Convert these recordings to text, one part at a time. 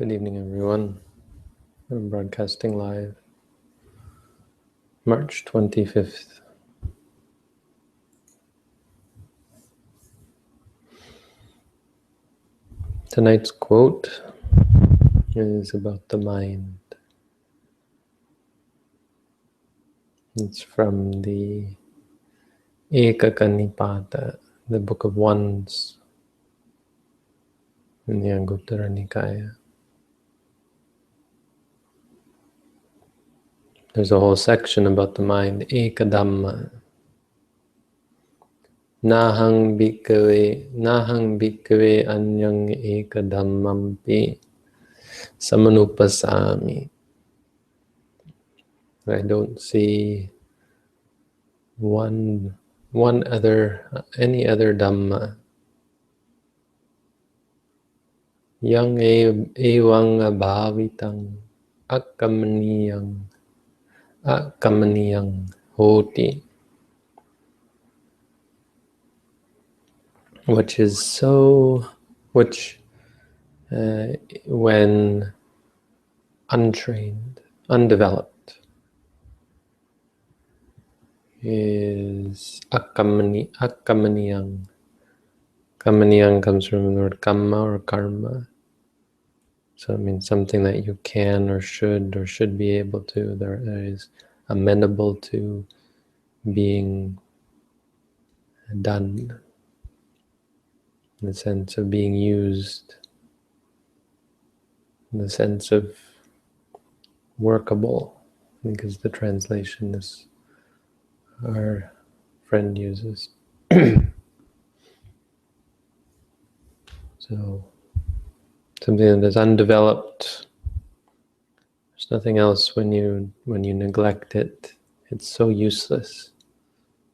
Good evening, everyone. I'm broadcasting live, March 25th. Tonight's quote is about the mind. It's from the Ekakanipata, the Book of Ones in the Anguttara Nikaya. There's a whole section about the mind, Ekadhamma. Nahang bhikkhave anyang ekadhammampi samanupasami. I don't see any other Dhamma. Yang evang abhavitang akamaniyang hoti. Which when untrained, undeveloped, is akamaniyang. Kamaniyang comes from the word kamma or karma. So it means something that you can or should be able to. There is amenable to being done, in the sense of being used, in the sense of workable, I think is the translation this our friend uses. So something that is undeveloped, there's nothing else when you neglect it. It's so useless,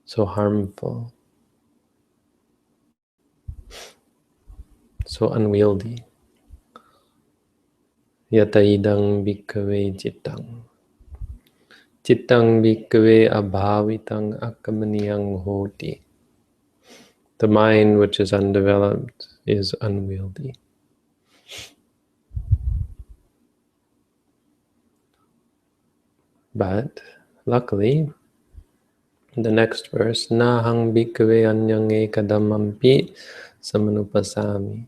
so harmful, so unwieldy. Yata idang bhikkhave cittang. Cittang bhikkhave abhavitang akamaniyang hoti. The mind which is undeveloped is unwieldy. But luckily, the next verse, Nahang bhikkhave anyang ekadhammampi samanupasami.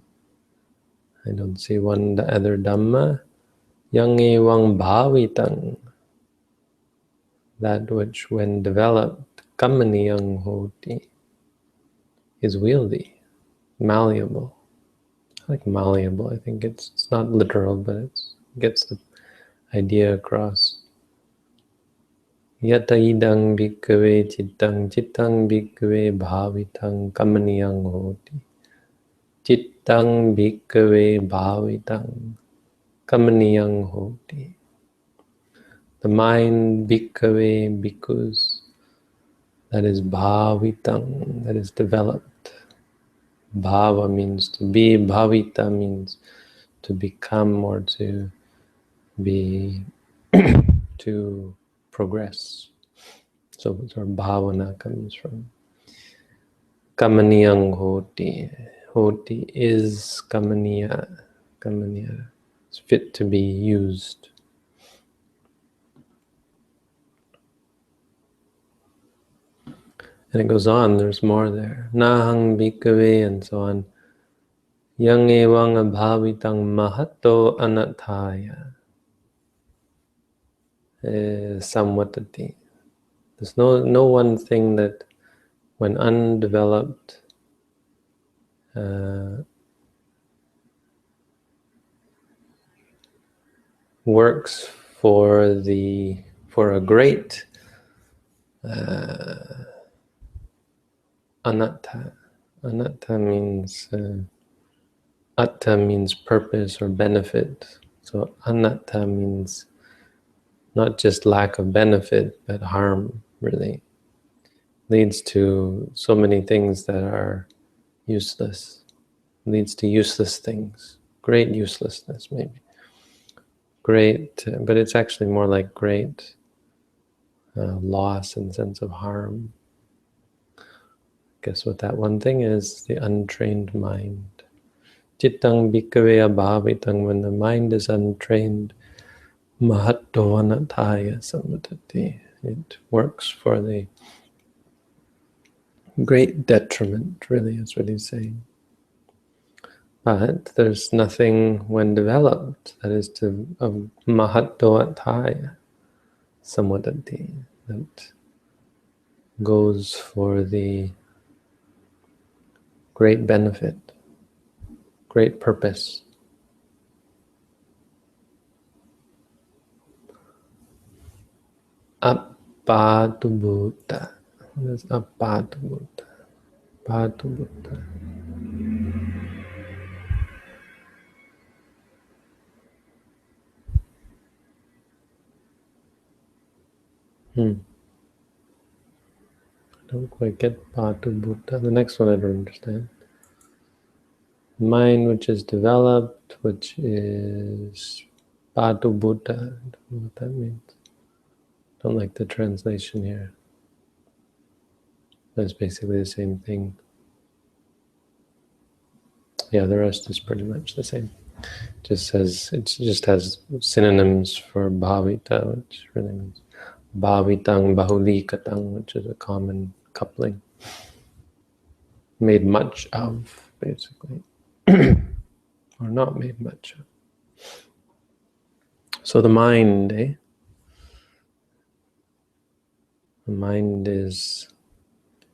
I don't see one other Dhamma. Yang evang bhavitang. That which, when developed, kamaniyang hoti, is wieldy, malleable. I like malleable. I think it's not literal, but it gets the idea across. Yata idang bhikkhave cittang bhikkhave bhavitang kamaniyang hoti. Cittang bhikkhave bhavitang kamaniyang hoti. The mind bhikkhave bhikkhus, that is bhavitang, that is developed. Bhava means to be, bhavita means to become or to be, to progress. So bhavana comes from kamaniyang hoti. Hoti is kamaniya. Kamaniya is fit to be used. And it goes on, there's more there. Nahang bhikkhave and so on. Yang evang abhavitang mahatto anathaya. Samvatati. There's no one thing that, when undeveloped, works for a great anatta. Anatta means atta means purpose or benefit. So anatta means not just lack of benefit, but harm, really. Leads to so many things that are useless. Leads to useless things. Great uselessness, maybe. Great, but it's actually more like great loss and sense of harm. Guess what that one thing is? The untrained mind. Chittang bhikkhave abhavitang, when the mind is untrained, mahattoanatthaya samvatati, it works for the great detriment, really, is what he's saying. But there's nothing when developed that is of mahattoanatthaya samvatati, that goes for the great benefit, great purpose. Apatubhuta. What is apatubhuta? Apatubhuta. I don't quite get patubhuta. The next one I don't understand. Mind which is developed, which is patubhuta. I don't know what that means. Don't like the translation here. That's basically the same thing. Yeah, the rest is pretty much the same. It just has synonyms for bhavita, which really means bhavitang bahulikatang, which is a common coupling. Made much of, basically. Or not made much of. So the mind, The mind is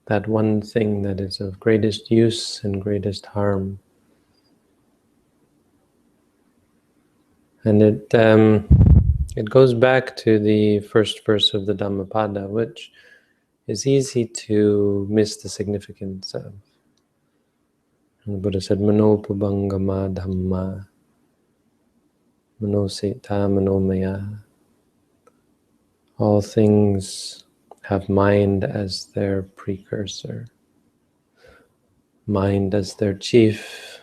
that one thing that is of greatest use and greatest harm. And it goes back to the first verse of the Dhammapada, which is easy to miss the significance of. And the Buddha said, Manopubangama Dhamma, Manosita Manomaya. All things have mind as their precursor, mind as their chief,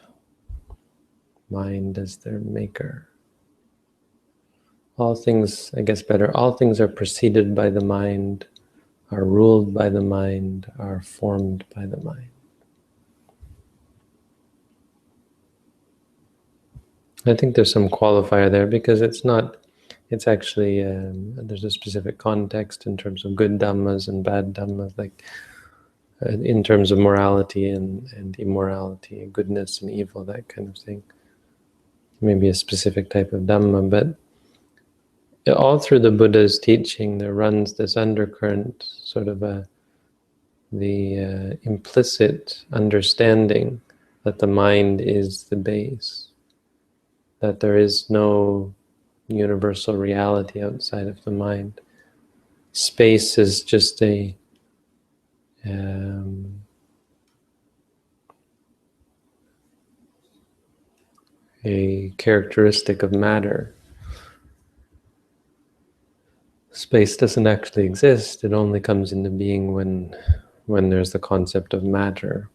mind as their maker. All things, I guess better, all things are preceded by the mind, are ruled by the mind, are formed by the mind. I think there's some qualifier there because it's actually, there's a specific context in terms of good dhammas and bad dhammas, like in terms of morality and immorality, goodness and evil, that kind of thing. Maybe a specific type of dhamma, but all through the Buddha's teaching there runs this undercurrent, sort of the implicit understanding that the mind is the base, that there is no universal reality outside of the mind. Space is just a characteristic of matter. Space doesn't actually exist. It only comes into being when there's the concept of matter.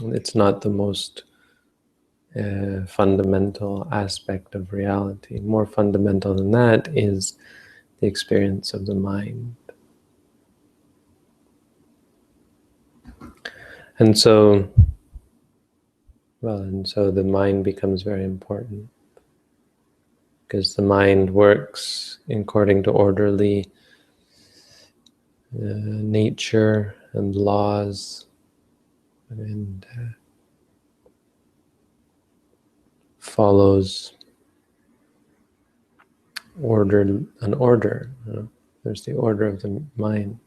It's not the most fundamental aspect of reality. More fundamental than that is the experience of the mind. And so the mind becomes very important, because the mind works according to orderly nature and laws, and follows an order. There's the order of the mind.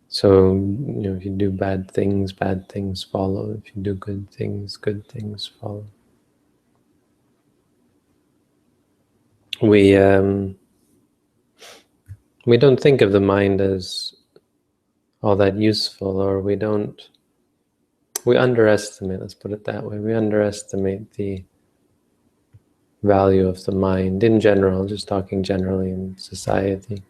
So, if you do bad things follow. If you do good things follow. We don't think of the mind as all that useful, or we underestimate, let's put it that way, we underestimate the value of the mind in general, just talking generally in society.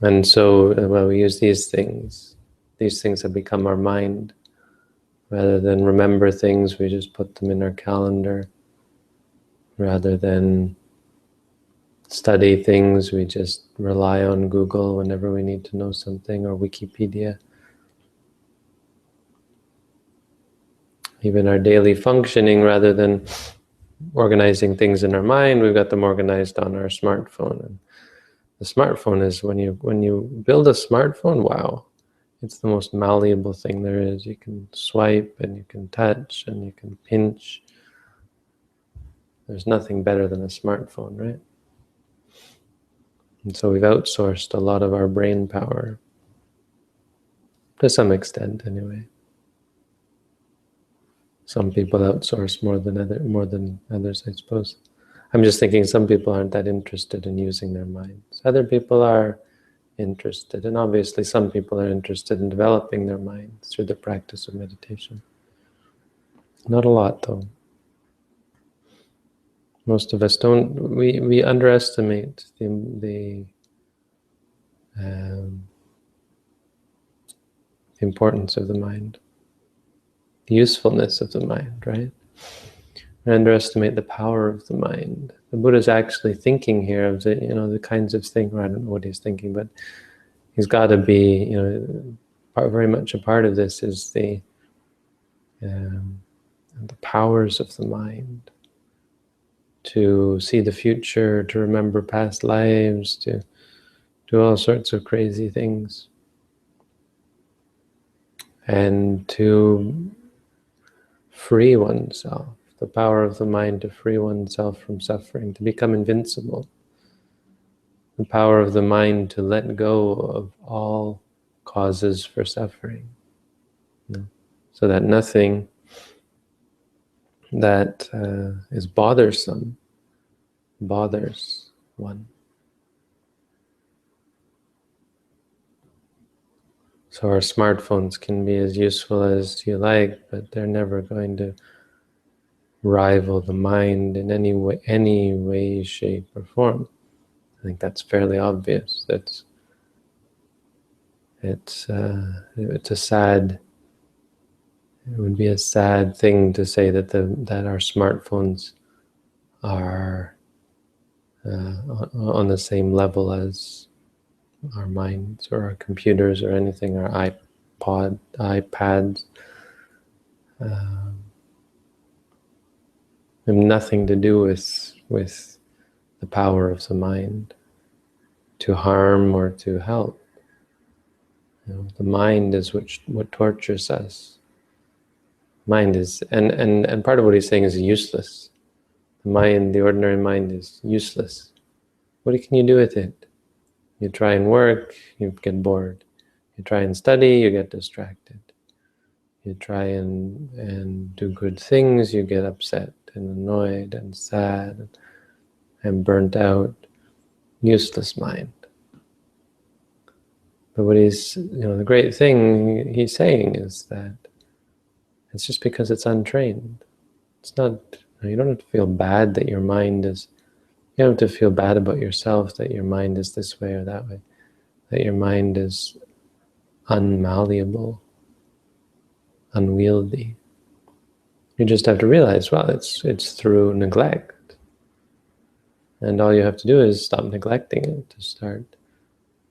And so, we use these things have become our mind. Rather than remember things, we just put them in our calendar. Rather than study things, we just rely on Google whenever we need to know something, or Wikipedia. Even our daily functioning, rather than organizing things in our mind, we've got them organized on our smartphone. And the smartphone is, when you build a smartphone, wow, it's the most malleable thing there is. You can swipe and you can touch and you can pinch. There's nothing better than a smartphone, right? And so we've outsourced a lot of our brain power, to some extent anyway. Some people outsource more than others, I suppose. I'm just thinking some people aren't that interested in using their minds. Other people are interested, and obviously some people are interested in developing their minds through the practice of meditation. Not a lot, though. Most of us don't. We underestimate the importance of the mind, the usefulness of the mind, right? We underestimate the power of the mind. The Buddha's actually thinking here of the kinds of things. Or I don't know what he's thinking, but he's got to be, very much a part of this is the powers of the mind, to see the future, to remember past lives, to do all sorts of crazy things, and to free oneself, the power of the mind to free oneself from suffering, to become invincible, the power of the mind to let go of all causes for suffering, so that nothing that is bothersome bothers one. So our smartphones can be as useful as you like, but they're never going to rival the mind in any way, shape, or form. I think that's fairly obvious. It's a sad. It would be a sad thing to say that our smartphones are on the same level as our minds or our computers or anything, our iPads. Have nothing to do with the power of the mind to harm or to help. The mind is what tortures us. Mind is, and part of what he's saying is useless. The mind, the ordinary mind, is useless. What can you do with it? You try and work, you get bored. You try and study, you get distracted. You try and do good things, you get upset and annoyed and sad and burnt out. Useless mind. But what the great thing he's saying is that it's just because it's untrained. It's not, you don't have to feel bad that your mind is, you don't have to feel bad about yourself that your mind is this way or that way, that your mind is unmalleable, unwieldy. You just have to realize, well, it's through neglect. And all you have to do is stop neglecting it, to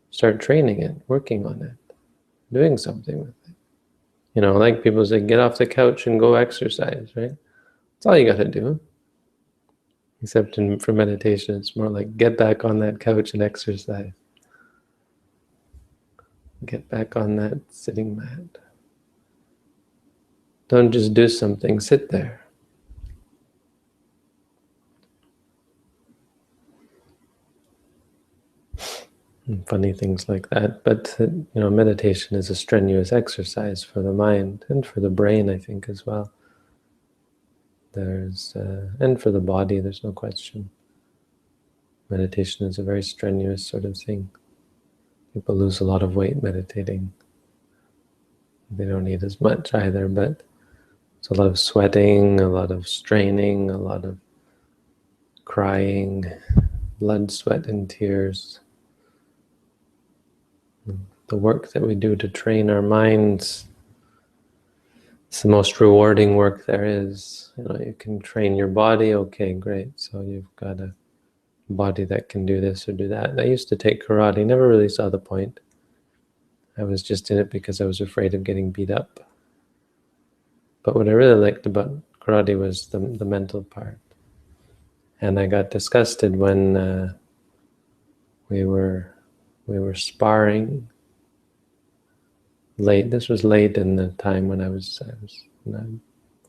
start training it, working on it, doing something with it. Like people say, get off the couch and go exercise, right? That's all you got to do. Except for meditation, it's more like get back on that couch and exercise. Get back on that sitting mat. Don't just do something, sit there. And funny things like that. But, meditation is a strenuous exercise for the mind and for the brain, I think, as well. And for the body, there's no question. Meditation is a very strenuous sort of thing. People lose a lot of weight meditating. They don't eat as much either, but it's a lot of sweating, a lot of straining, a lot of crying, blood, sweat, and tears. The work that we do to train our minds, it's the most rewarding work there is. You can train your body, okay, great. So you've got to body that can do this or do that. And I used to take karate, never really saw the point. I was just in it because I was afraid of getting beat up. But what I really liked about karate was the mental part. And I got disgusted when we were sparring late. This was late in the time when I was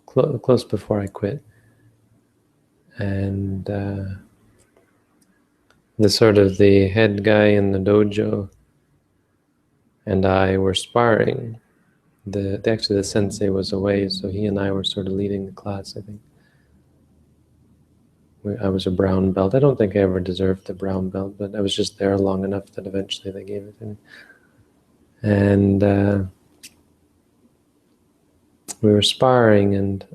close before I quit. And the head guy in the dojo and I were sparring. Actually the sensei was away, so he and I were sort of leading the class, I think. I was a brown belt. I don't think I ever deserved the brown belt, but I was just there long enough that eventually they gave it to me. And we were sparring, and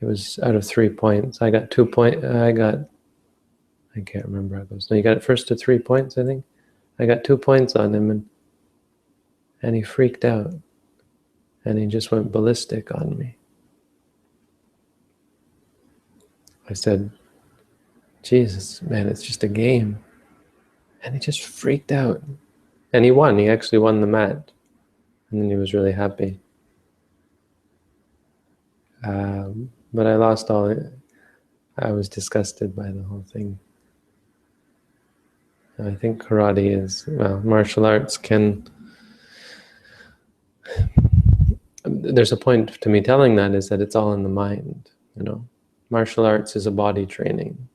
it was out of 3 points. I got 2 points. I can't remember how it goes. No, you got it first to 3 points, I think. I got 2 points on him, and he freaked out. And he just went ballistic on me. I said, Jesus, man, it's just a game. And he just freaked out. And he won. He actually won the match. And then he was really happy. But I lost all. I was disgusted by the whole thing. And I think karate is, well, martial arts can. There's a point to me telling that, is that it's all in the mind. Martial arts is a body training.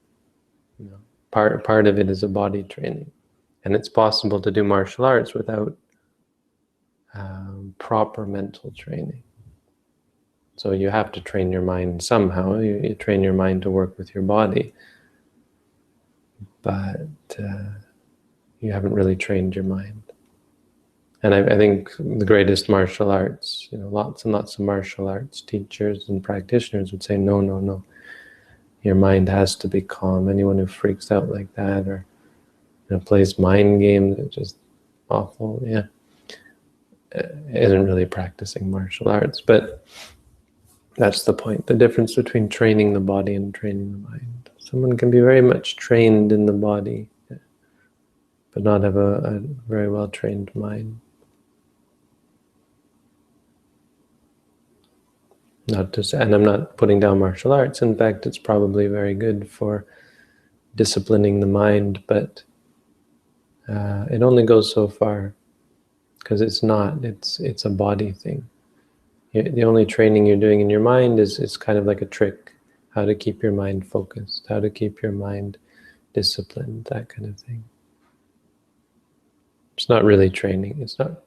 Part of it is a body training, and it's possible to do martial arts without proper mental training. So you have to train your mind somehow. You train your mind to work with your body, but you haven't really trained your mind. And I think the greatest martial arts, lots and lots of martial arts teachers and practitioners would say, no, no, no. Your mind has to be calm. Anyone who freaks out like that or plays mind games, it's just awful, isn't really practicing martial arts. But that's the point, the difference between training the body and training the mind. Someone can be very much trained in the body, but not have a very well-trained mind. And I'm not putting down martial arts. In fact, it's probably very good for disciplining the mind, but it only goes so far, because it's a body thing. The only training you're doing in your mind is kind of like a trick, how to keep your mind focused, how to keep your mind disciplined, that kind of thing. It's not really training. It's not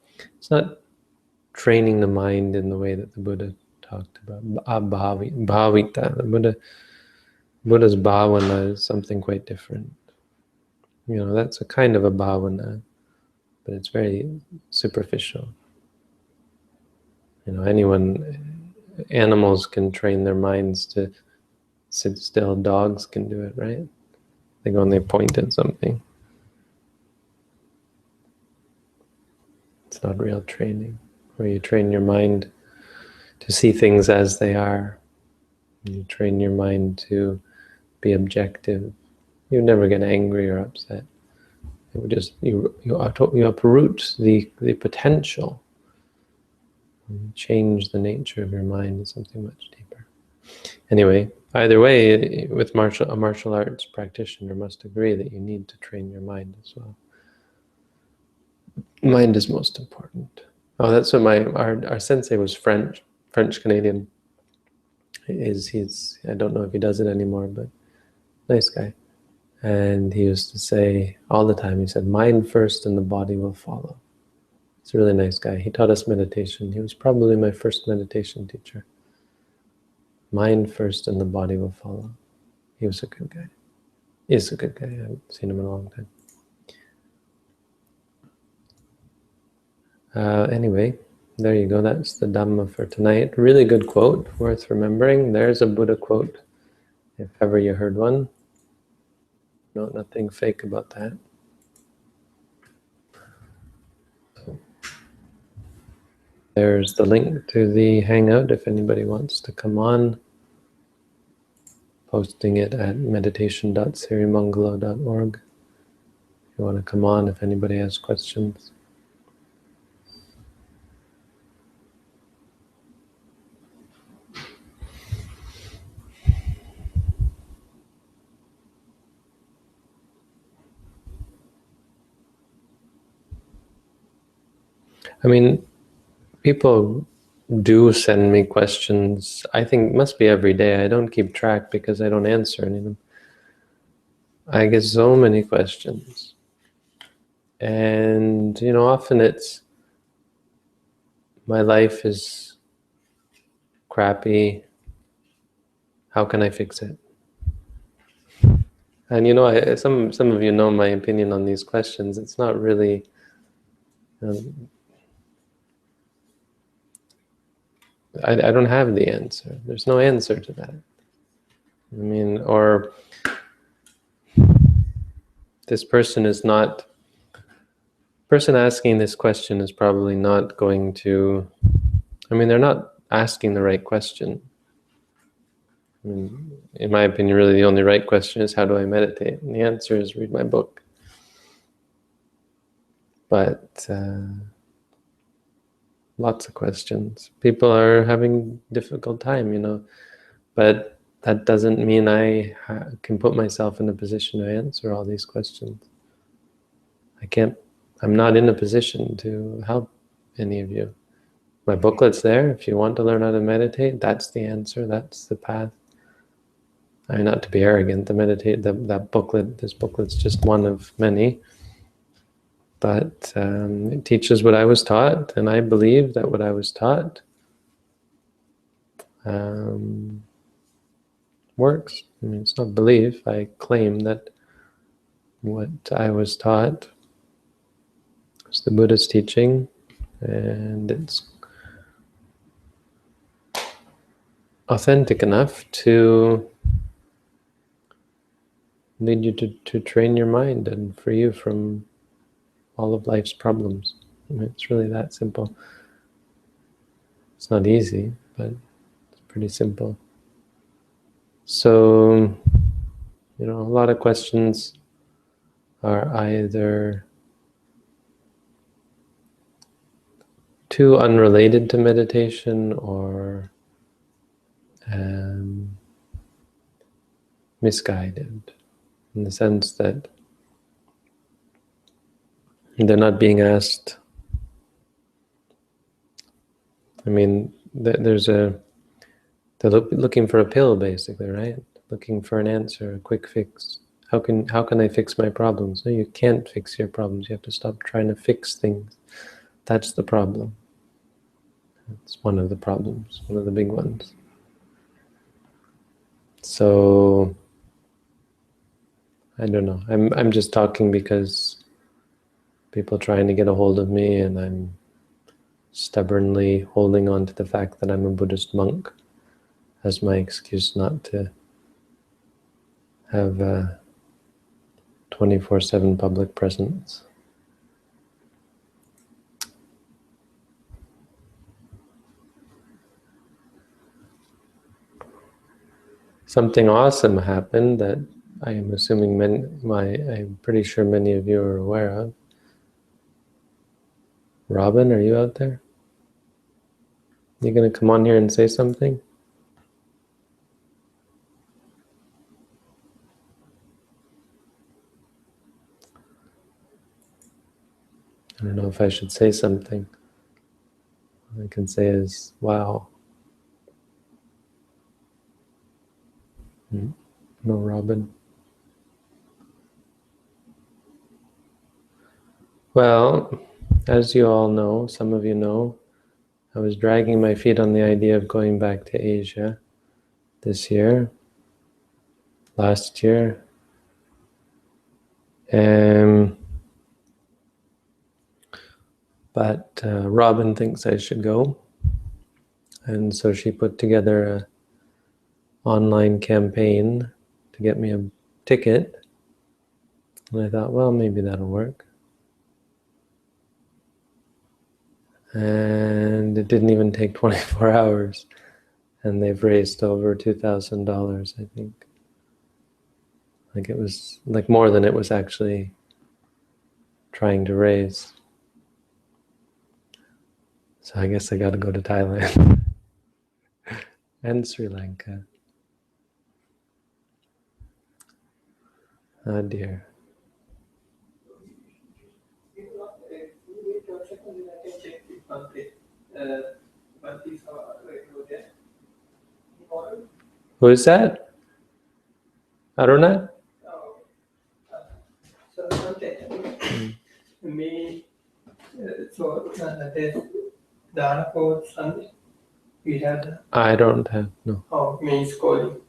training the mind in the way that the Buddha talked about. Bhavita. The Buddha's bhavana is something quite different. That's a kind of a bhavana, but it's very superficial. Animals can train their minds to sit still. Dogs can do it, right? They go and they point at something. It's not real training, where you train your mind to see things as they are. You train your mind to be objective. You never get angry or upset. It would just you uproot the potential. You change the nature of your mind to something much deeper. Anyway, either way, with a martial arts practitioner must agree that you need to train your mind as well. Mind is most important. Oh, that's what our sensei was French Canadian. He's I don't know if he does it anymore, but nice guy. And he used to say all the time, he said, mind first and the body will follow. He's a really nice guy. He taught us meditation. He was probably my first meditation teacher. Mind first and the body will follow. He was a good guy. He's a good guy. I haven't seen him in a long time. Anyway, there you go. That's the Dhamma for tonight. Really good quote, worth remembering. There's a Buddha quote, if ever you heard one. No, nothing fake about that. There's the link to the Hangout if anybody wants to come on. posting it at meditation.sirimangalo.org. If you want to come on, if anybody has questions. I mean, people do send me questions. I think it must be every day. I don't keep track because I don't answer any of them. I get so many questions. And, often it's, my life is crappy. How can I fix it? And, some of you know my opinion on these questions. It's not really, I don't have the answer. There's no answer to that. I mean, or this person asking this question is probably not going to, they're not asking the right question. In my opinion, really the only right question is, how do I meditate? And the answer is, read my book. But lots of questions. People are having a difficult time, but that doesn't mean I can put myself in a position to answer all these questions. I'm not in a position to help any of you. My booklet's there. If you want to learn how to meditate, that's the answer, that's the path. Not to be arrogant, this booklet's just one of many. But it teaches what I was taught, and I believe that what I was taught works. It's not belief. I claim that what I was taught is the Buddha's teaching, and it's authentic enough to lead you to train your mind and free you from all of life's problems. It's really that simple. It's not easy, but it's pretty simple. So, a lot of questions are either too unrelated to meditation or misguided, in the sense that they're not being asked. They're looking for a pill, basically, right? Looking for an answer, a quick fix. How can I fix my problems? No, you can't fix your problems. You have to stop trying to fix things. That's the problem. It's one of the problems, one of the big ones. So, I don't know. I'm just talking because people are trying to get a hold of me, and I'm stubbornly holding on to the fact that I'm a Buddhist monk as my excuse not to have a 24/7 public presence. Something awesome happened that I am assuming I'm pretty sure many of you are aware of. Robin, are you out there? You going to come on here and say something? I don't know if I should say something. All I can say is, wow. No, Robin. Well, as you all know, some of you know, I was dragging my feet on the idea of going back to Asia this year, last year. But Robin thinks I should go. And so she put together an online campaign to get me a ticket. And I thought, well, maybe that'll work. And it didn't even take 24 hours. And they've raised over $2,000, I think. Like it was like more than it was actually trying to raise. So I guess I got to go to Thailand and Sri Lanka. Oh dear. Who is that? Aruna? Me, so there's Dana for Sunday. We had I don't have, no. me calling.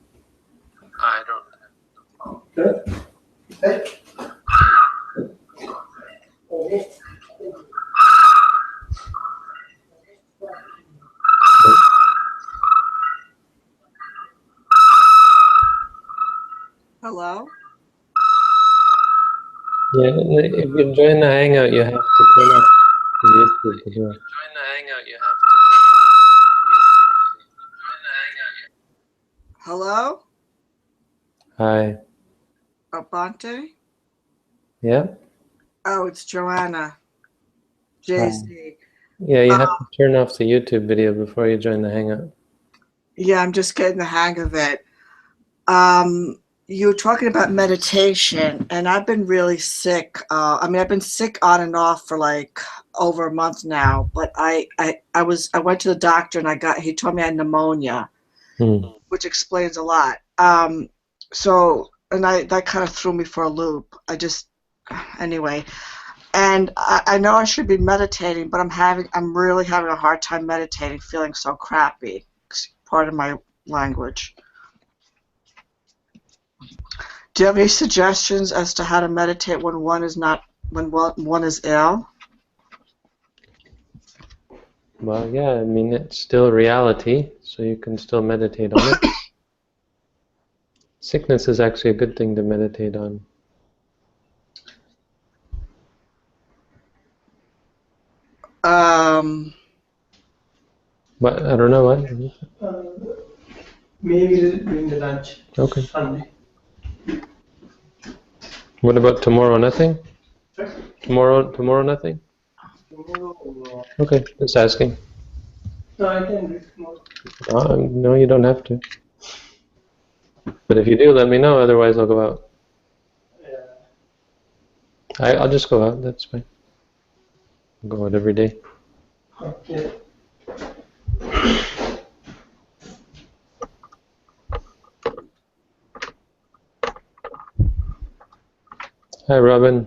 I don't Good. Okay. Hello? Yeah, if you join the Hangout, you have to turn off the YouTube to do it. Hello? Hi. Abante? Yeah? Oh, it's Joanna. Hi. JZ. Yeah, you have to turn off the YouTube video before you join the Hangout. Yeah, I'm just getting the hang of it. You were talking about meditation, and I've been really sick. I've been sick on and off for like over a month now. But I went to the doctor, and he told me I had pneumonia, which explains a lot. That kind of threw me for a loop. Anyway, and I know I should be meditating, but I'm really having a hard time meditating, feeling so crappy. Part of my language. Do you have any suggestions as to how to meditate when one is ill? Well, yeah, I mean, it's still reality, so you can still meditate on it. Sickness is actually a good thing to meditate on. But I don't know what. Maybe during the lunch. Okay. Sunday. What about tomorrow? Nothing? Tomorrow nothing? Tomorrow. Okay, just asking. No, I can do it tomorrow. No, you don't have to. But if you do, let me know. Otherwise, I'll go out. Yeah. I'll just go out. That's fine. I'll go out every day. Okay. Hi, Robin.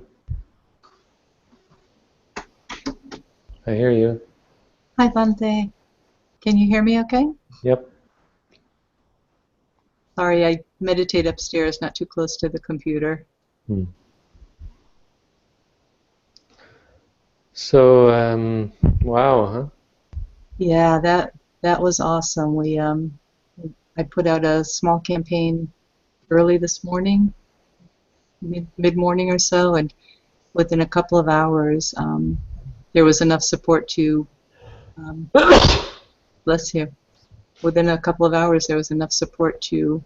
I hear you. Hi, Bante. Can you hear me okay? Yep. Sorry, I meditate upstairs, not too close to the computer. So, wow, huh? Yeah, that was awesome. I put out a small campaign early this morning, mid-morning or so, and within a couple of hours, there was enough support to, bless you. Within a couple of hours, there was enough support to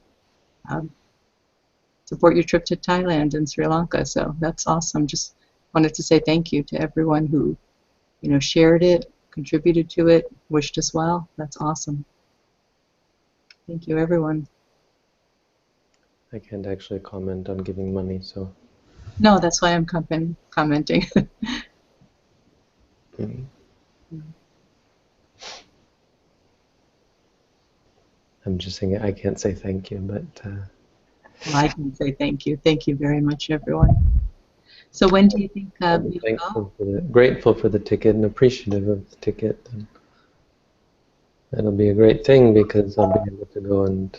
support your trip to Thailand and Sri Lanka. So that's awesome. Just wanted to say thank you to everyone who, shared it, contributed to it, wished us well. That's awesome. Thank you, everyone. I can't actually comment on giving money, so. No, that's why I'm commenting. I'm just saying I can't say thank you, but. Well, I can say thank you. Thank you very much, everyone. So when do you think I'm you'll go? grateful for the ticket and appreciative of the ticket. And that'll be a great thing because I'll be able to go and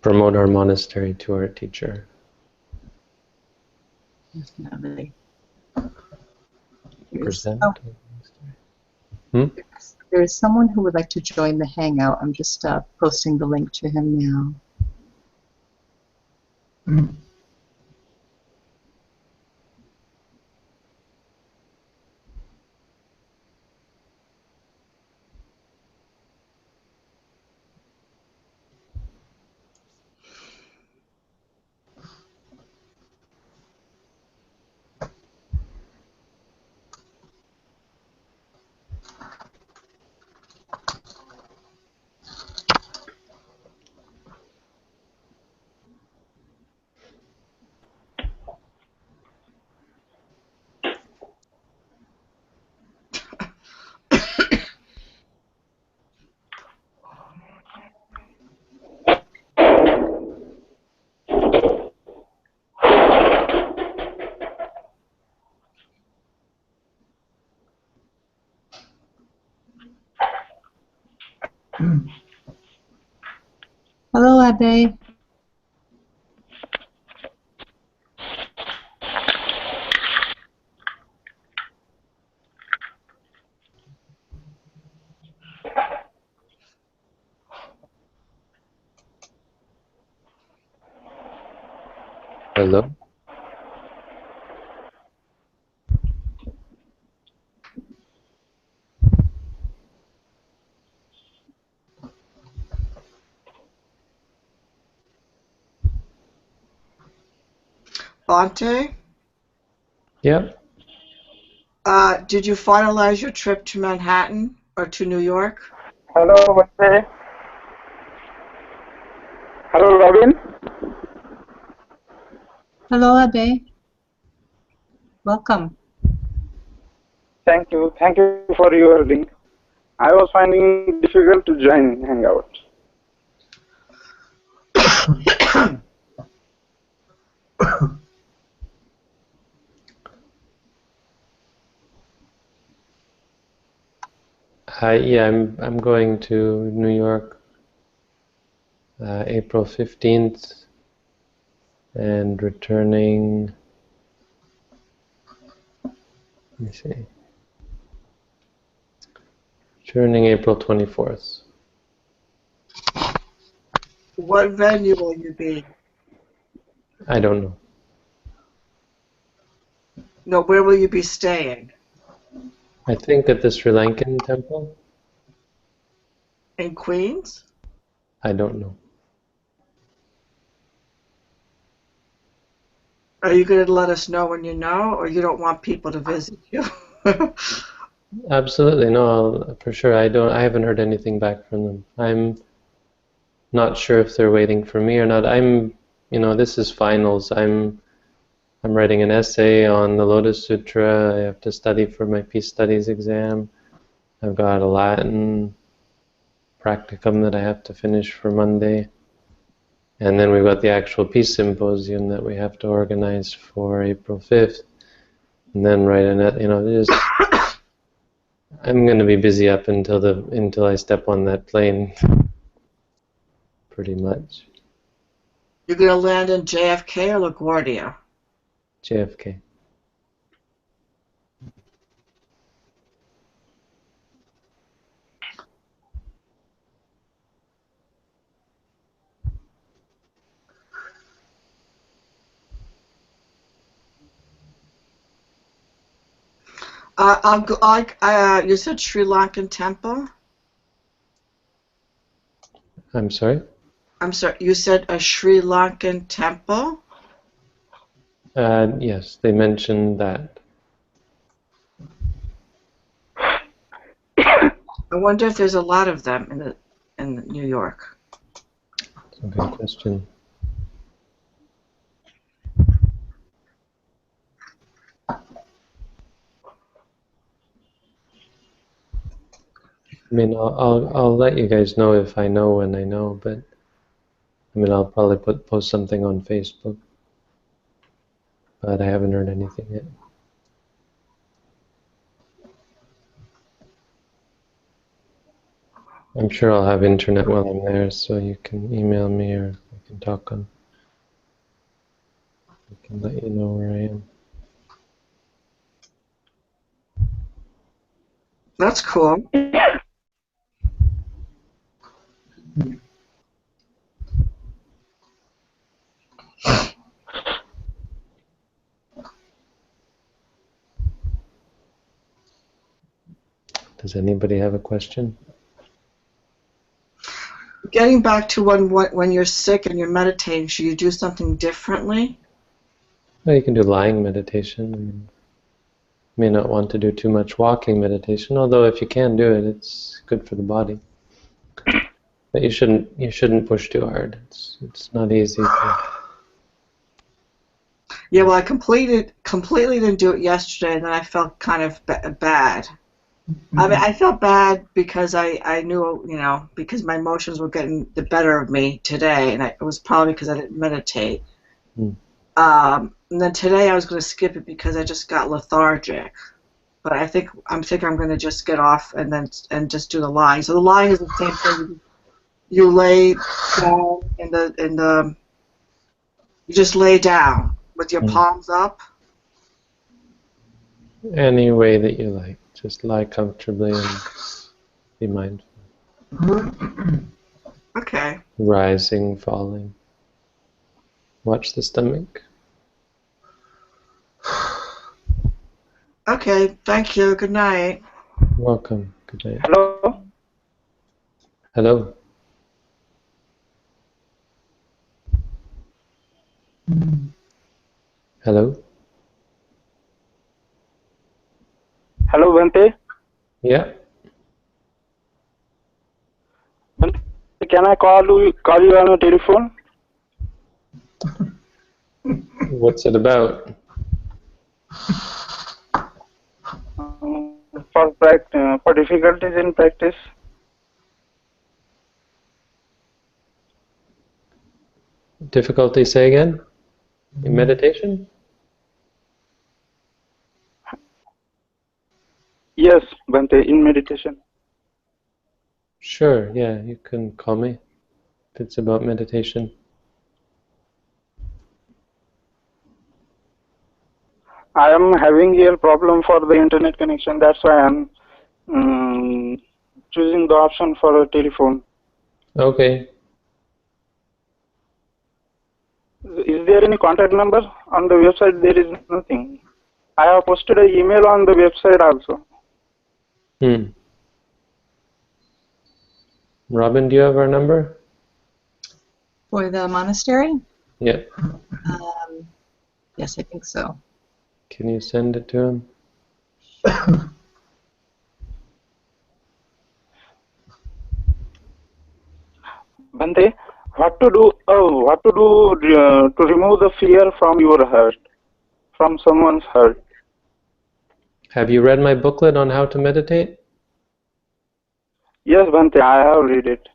promote our monastery to our teacher. Definitely. Present. There's someone who would like to join the Hangout. I'm just posting the link to him now. Hello, Abe. Hello? Bonte, Yep. did you finalize your trip to Manhattan or to New York? Hello, Bhatte. Hello, Robin. Hello, Abe. Welcome. Thank you. Thank you for your link. I was finding it difficult to join Hangout. Yeah, I'm going to New York April 15th and returning, let me see, returning April 24th. What venue will you be? I don't know. No, where will you be staying? I think at the Sri Lankan temple. In Queens? I don't know. Are you going to let us know when you know, or you don't want people to visit you? Absolutely, no, for sure. I haven't heard anything back from them. I'm not sure if they're waiting for me or not. This is finals. I'm writing an essay on the Lotus Sutra. I have to study for my peace studies exam. I've got a Latin practicum that I have to finish for Monday. And then we've got the actual peace symposium that we have to organize for April 5th. And then I'm going to be busy up until I step on that plane, pretty much. You're going to land in JFK or LaGuardia? JFK. You said Sri Lankan temple? I'm sorry? I'm sorry, you said a Sri Lankan temple? Yes, they mentioned that. I wonder if there's a lot of them in New York. That's a good question. I mean, I'll let you guys know if I know when I know, but I mean, I'll probably post something on Facebook, but I haven't heard anything yet. I'm sure I'll have internet while I'm there, so you can email me or we can talk on. I can let you know where I am. That's cool. Does anybody have a question? Getting back to when you're sick and you're meditating, should you do something differently? Well, you can do lying meditation. I mean, you may not want to do too much walking meditation, although if you can do it, it's good for the body. But you shouldn't push too hard. It's not easy to. Yeah, well, I completely didn't do it yesterday, and then I felt kind of bad. I mean, I felt bad because I knew, because my emotions were getting the better of me today, and it was probably because I didn't meditate. Hmm. And then today I was going to skip it because I just got lethargic. But I'm going to just get off and just do the lying. So the lying is the same thing. you lay down you just lay down with your palms up? Any way that you like. Just lie comfortably and be mindful. Okay. Rising, falling. Watch the stomach. Okay, thank you. Good night. Welcome. Good night. Hello? Hello. Hello. Hello, Bhante? Yeah. Bhante, can I call you on a telephone? What's it about? For difficulties in practice. Difficulty, say again? In meditation? Yes, Bhante, in meditation. Sure, yeah, you can call me if it's about meditation. I am having real problem for the internet connection. That's why I'm choosing the option for a telephone. Okay. Is there any contact number on the website? There is nothing. I have posted an email on the website also. Robin, do you have our number? For the monastery? Yeah. Yes, I think so. Can you send it to him? Bhante, what to do to remove the fear from your heart, from someone's heart? Have you read my booklet on how to meditate? Yes, Bhante, I have read it.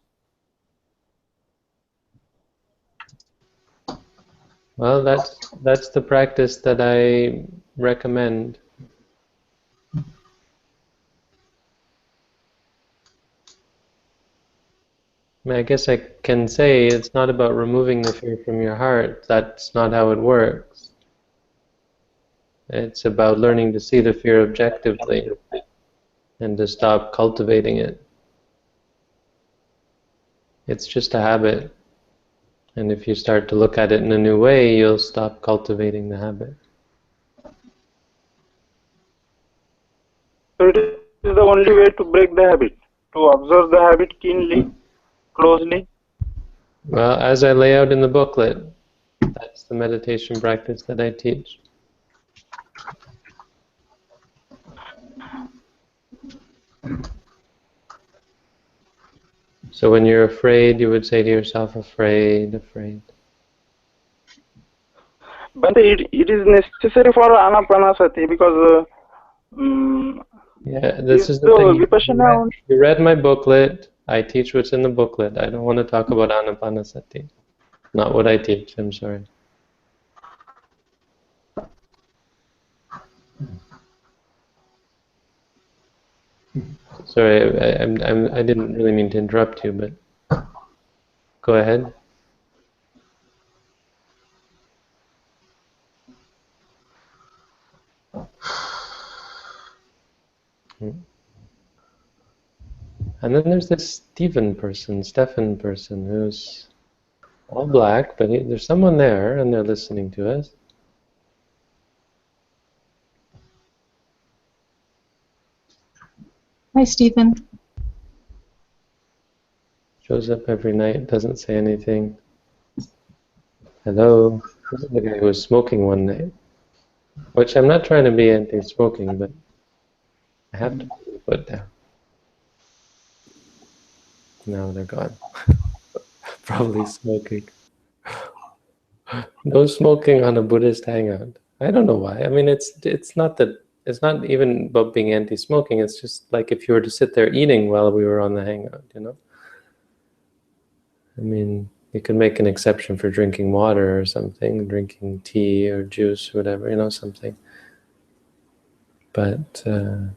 Well, that's the practice that I recommend. I guess I can say it's not about removing the fear from your heart. That's not how it works. It's about learning to see the fear objectively and to stop cultivating it. It's just a habit. And if you start to look at it in a new way, you'll stop cultivating the habit. So it is the only way to break the habit, to observe the habit keenly, closely. Well, as I lay out in the booklet, that's the meditation practice that I teach. So when you're afraid, you would say to yourself, afraid, afraid. But it is necessary for anapanasati because yeah, this is the thing. Vipassana. You read my booklet. I teach what's in the booklet. I don't want to talk about anapanasati. Not what I teach. I'm sorry. Sorry, I didn't really mean to interrupt you, but go ahead. And then there's this Stephen person, who's all black, but there's someone there, and they're listening to us. Hi, Stephen. Shows up every night, doesn't say anything. Hello. This is the guy who was smoking one night. Which I'm not trying to be anti-smoking, but I have to put my foot down. Now they're gone. Probably smoking. No smoking on a Buddhist hangout. I don't know why. I mean, it's not even about being anti-smoking. It's just like if you were to sit there eating while we were on the hangout, you know. I mean, you could make an exception for drinking water or something, drinking tea or juice, or whatever, you know, something. But it's a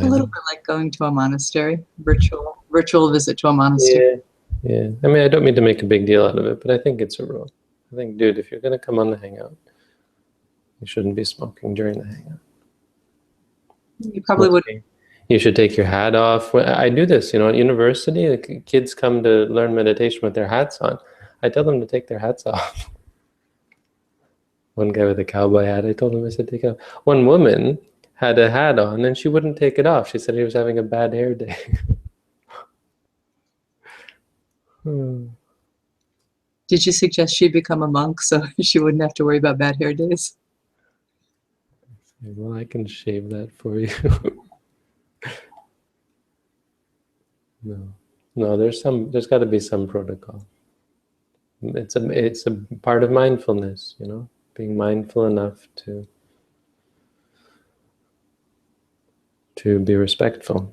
little bit like going to a monastery, virtual. virtual visit to a monastery. Yeah. I mean, I don't mean to make a big deal out of it, but I think it's a rule. I think, dude, if you're going to come on the hangout, you shouldn't be smoking during the hangout. You probably would. You should take your hat off. I do this, at university. Like, kids come to learn meditation with their hats on. I tell them to take their hats off. One guy with a cowboy hat, I told him, I said, take it off. One woman had a hat on and she wouldn't take it off. She said he was having a bad hair day. Did you suggest she become a monk so she wouldn't have to worry about bad hair days? Well, I can shave that for you. No, there's got to be some protocol. It's a part of mindfulness, being mindful enough to be respectful,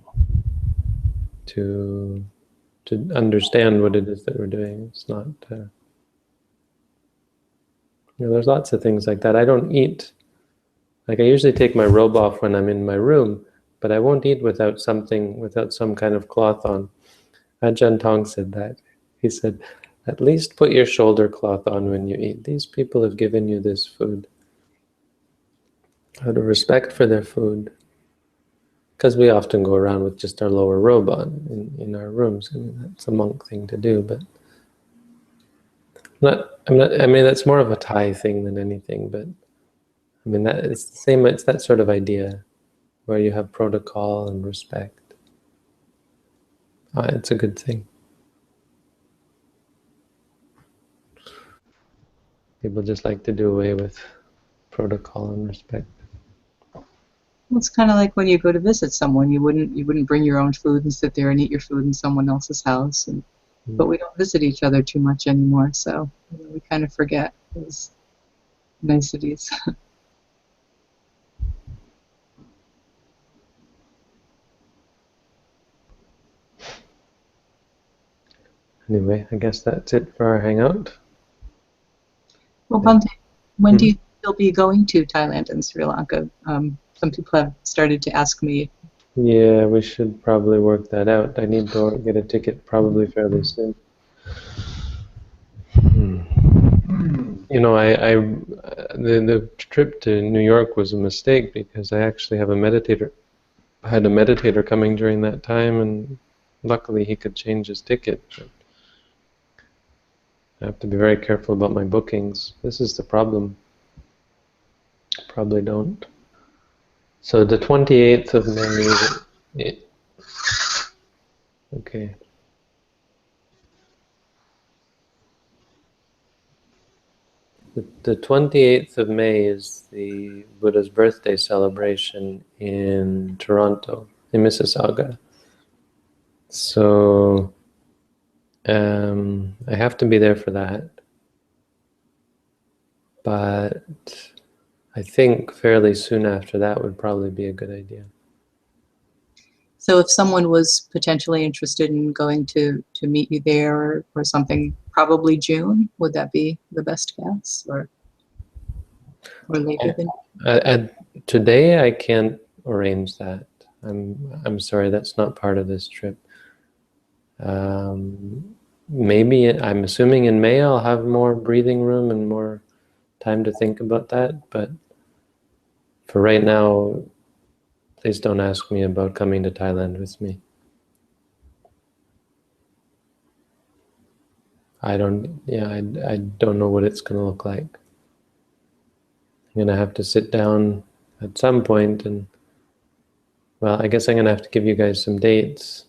to understand what it is that we're doing. It's not, there's lots of things like that. I don't eat, like I usually take my robe off when I'm in my room, but I won't eat without some kind of cloth on. Ajahn Tong said that. He said, at least put your shoulder cloth on when you eat. These people have given you this food. Out of respect for their food. Because we often go around with just our lower robe on in our rooms. I mean, that's a monk thing to do, but I mean, that's more of a Thai thing than anything, but I mean, it's the same, it's that sort of idea where you have protocol and respect. It's a good thing. People just like to do away with protocol and respect. Well, it's kind of like when you go to visit someone, you wouldn't bring your own food and sit there and eat your food in someone else's house. But we don't visit each other too much anymore, so we kind of forget those niceties. Anyway, I guess that's it for our hangout. Well, Bhante, when do you think you'll be going to Thailand and Sri Lanka? Some people have started to ask me. Yeah, we should probably work that out. I need to get a ticket probably fairly soon. The trip to New York was a mistake because I actually have a meditator. I had a meditator coming during that time, and luckily he could change his ticket. But I have to be very careful about my bookings. This is the problem. Probably don't. So the 28th of May. Okay. The 28th of May is the Buddha's birthday celebration in Toronto, in Mississauga. So I have to be there for that. But I think fairly soon after that would probably be a good idea. So if someone was potentially interested in going to meet you there or something, probably June, would that be the best guess, or later than? Today I can't arrange that. I'm sorry, that's not part of this trip. Maybe I'm assuming in May I'll have more breathing room and more time to think about that, but for right now, please don't ask me about coming to Thailand with me. I don't know what it's going to look like. I'm going to have to sit down at some point and, well, I guess I'm going to have to give you guys some dates.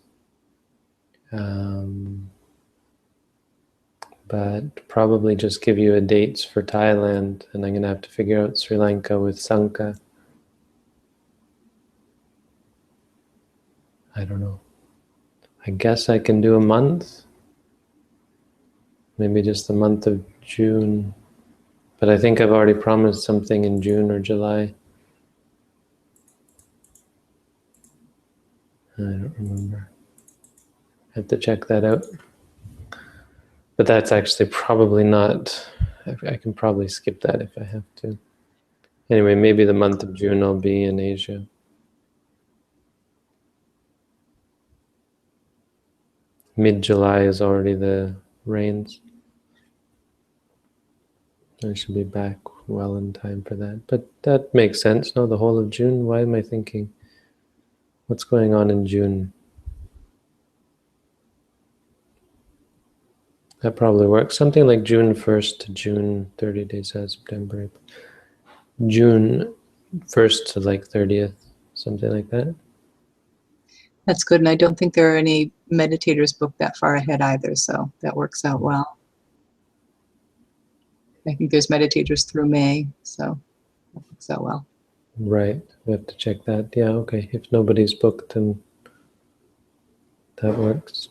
But probably just give you dates for Thailand, and I'm going to have to figure out Sri Lanka with Sanka. I don't know. I guess I can do a month. Maybe just the month of June. But I think I've already promised something in June or July. I don't remember. I have to check that out. But that's actually probably not, I can probably skip that if I have to. Anyway, maybe the month of June I'll be in Asia. Mid-July is already the rains. I should be back well in time for that. But that makes sense. No, the whole of June. Why am I thinking? What's going on in June? That probably works. Something like June 1st to June 30 days out of September. June 1st to like 30th, something like that. That's good, and I don't think there are any meditators booked that far ahead either, so that works out well. I think there's meditators through May, so that works out well. Right, we have to check that. Yeah, okay. If nobody's booked, then that works.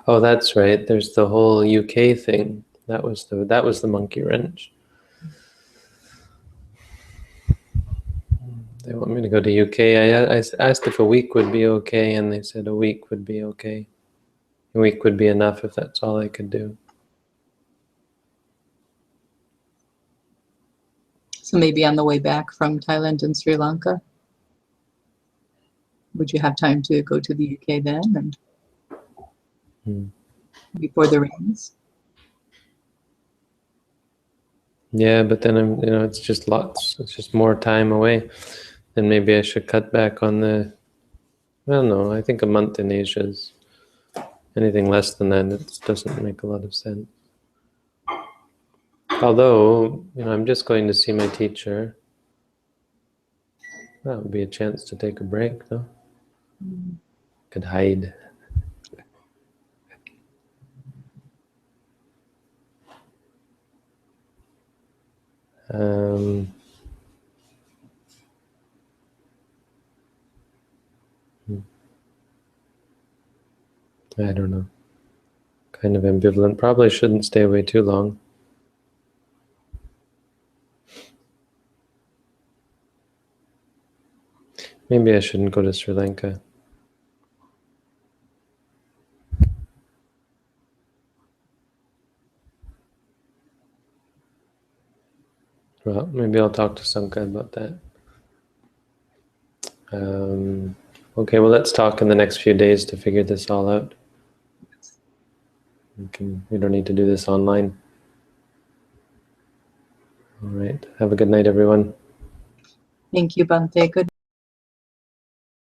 Oh, that's right. There's the whole UK thing. That was the monkey wrench. They want me to go to UK. I asked if a week would be okay, and they said a week would be okay. A week would be enough if that's all I could do. So maybe on the way back from Thailand and Sri Lanka, would you have time to go to the UK then, and before the rains? Yeah, but then it's just lots. It's just more time away. Then maybe I should cut back on the. I don't know. I think a month in Asia is anything less than that. It doesn't make a lot of sense. Although I'm just going to see my teacher. That would be a chance to take a break, though. Could hide. I don't know. Kind of ambivalent. Probably shouldn't stay away too long. Maybe I shouldn't go to Sri Lanka. Well, maybe I'll talk to Sanka about that. Okay, well, let's talk in the next few days to figure this all out. We don't need to do this online. All right. Have a good night, everyone. Thank you, Bhante. Good